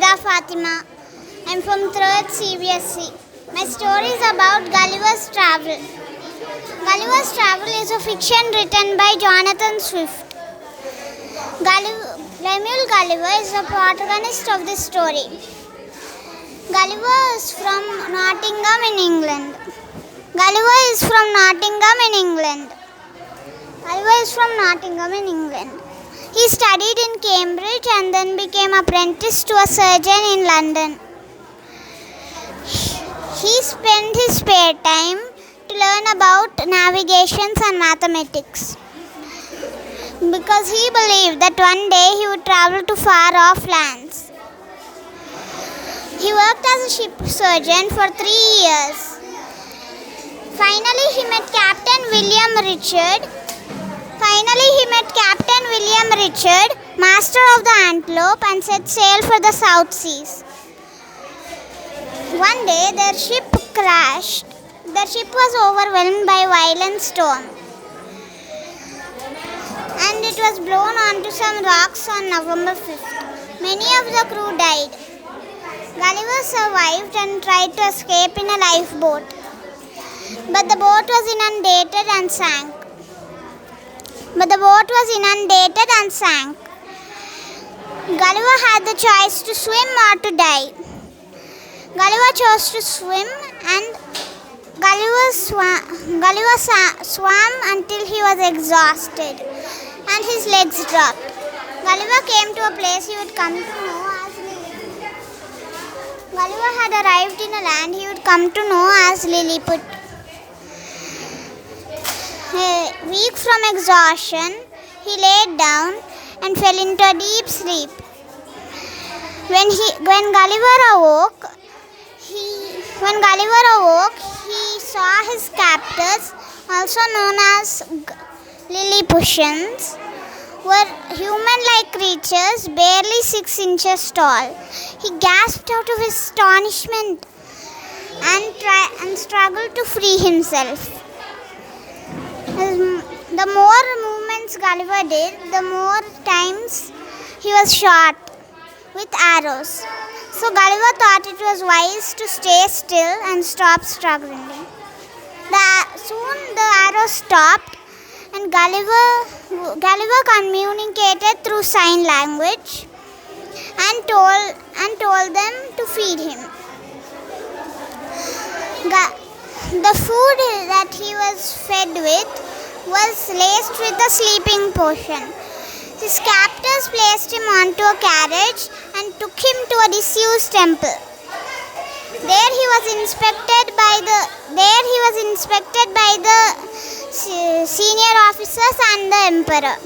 Nida Fatima. I'm from 3rd CBSE. My story is about Gulliver's Travel. Gulliver's Travel is a fiction written by Jonathan Swift. Lemuel Gulliver is the protagonist of this story. Gulliver is from Nottingham in England. Gulliver is from Nottingham in England. Gulliver is from Nottingham in England. He studied in Cambridge and then became apprenticed to a surgeon in London. He spent his spare time to learn about navigations and mathematics because he believed that one day he would travel to far-off lands. He worked as a ship surgeon for 3 years. Finally, he met Captain William Richard, master of the Antelope, and set sail for the South Seas. One day, their ship crashed. The ship was overwhelmed by a violent storm, and it was blown onto some rocks on November 5th. Many of the crew died. Gulliver survived and tried to escape in a lifeboat, but the boat was inundated and sank. Gulliver had the choice to swim or to die. Gulliver chose to swim, and Gulliver swam until he was exhausted and his legs dropped. Gulliver came to a place he would come to know as Lilliput. Gulliver had arrived in a land he would come to know as Lilliput. Weak from exhaustion, he laid down and fell into a deep sleep. When Gulliver awoke, he saw his captors, also known as Lilliputians, were human-like creatures barely 6 inches tall. He gasped out of astonishment and struggled to free himself. The more movements Gulliver did, the more times he was shot with arrows. So Gulliver thought it was wise to stay still and stop struggling. Soon the arrows stopped, and Gulliver communicated through sign language and told them to feed him. The food that he was fed with was laced with a sleeping potion. His captors placed him onto a carriage and took him to a disused temple. There he was inspected by the senior officers and the emperor.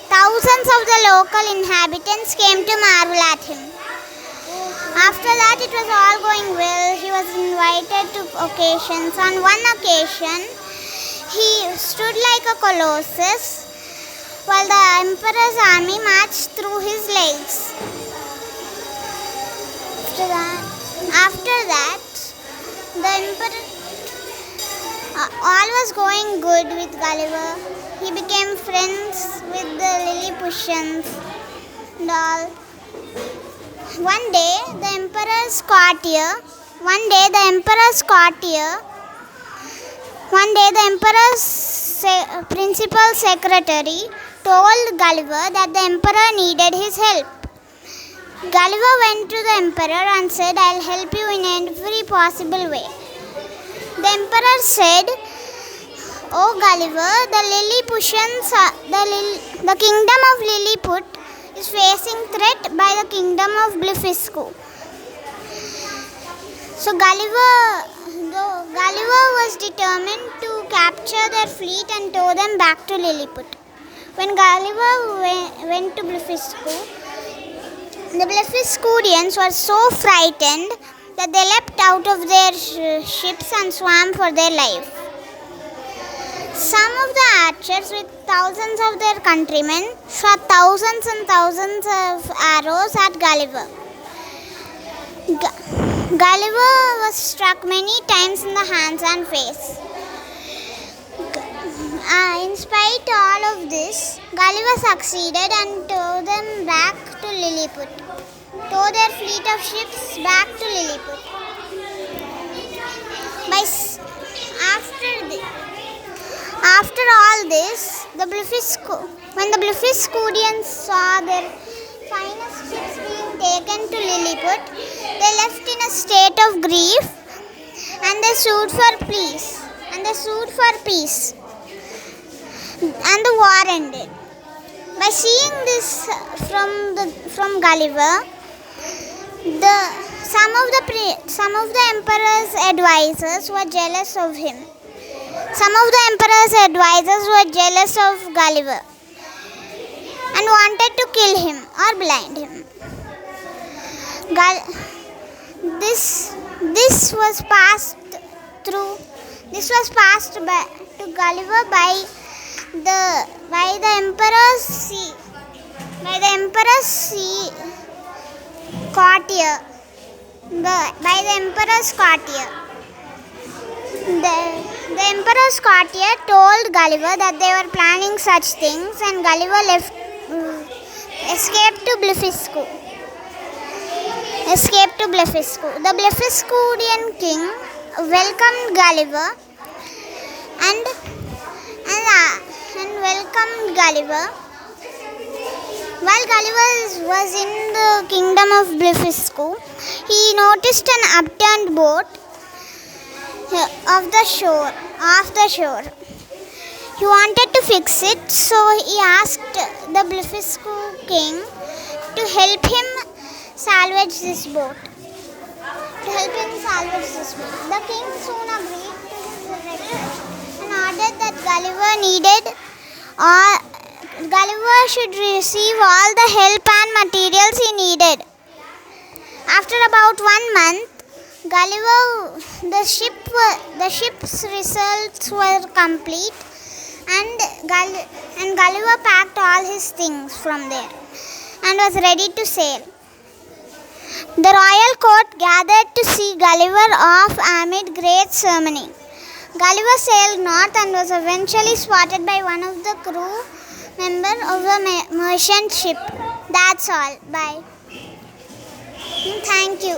Thousands of the local inhabitants came to marvel at him. After that, it was all going well. He was invited to occasions. On one occasion, he stood like a colossus while the emperor's army marched through his legs. After that, the emperor, all was going good with Gulliver. He became friends with the Lilliputians and all. One day, the emperor's principal secretary told Gulliver that the emperor needed his help. Gulliver went to the emperor and said, "I'll help you in every possible way." The emperor said, "Oh Gulliver, the kingdom of Lilliput is facing threat by the kingdom of Blefuscu." So Gulliver was determined to capture their fleet and tow them back to Lilliput. When Gulliver went to Blefuscu, the Blefuscudians were so frightened that they leapt out of their ships and swam for their life. Some of the archers, with thousands of their countrymen, shot thousands and thousands of arrows at Gulliver. Gulliver was struck many times in the hands and face. In spite of all of this, Gulliver succeeded and towed them back to Lilliput. Towed their fleet of ships back to Lilliput. After all this, when the Blefuscudians saw their finest ships being taken to Lilliput, they left in a state of grief and they sued for peace. And the war ended. By seeing this from Gulliver, some of the emperor's advisors were jealous of him. Some of the emperor's advisors were jealous of Gulliver and wanted to kill him or blind him. This was passed to Gulliver by the emperor's courtier. The emperor's courtier told Gulliver that they were planning such things, and Gulliver escaped to Blefuscu. The Blefuscudian king welcomed Gulliver and welcomed Gulliver. While Gulliver was in the kingdom of Blefuscu, he noticed an upturned boat off the shore. He wanted to fix it, so he asked the Blefuscu king to help him salvage this boat. The king soon agreed to his request and ordered that Gulliver should receive all the help and materials he needed. After about 1 month, the ship's results were complete, and Gulliver packed all his things from there and was ready to sail. The royal court gathered to see Gulliver off amid great ceremony. Gulliver sailed north and was eventually spotted by one of the crew member of a merchant ship. That's all. Bye. Thank you.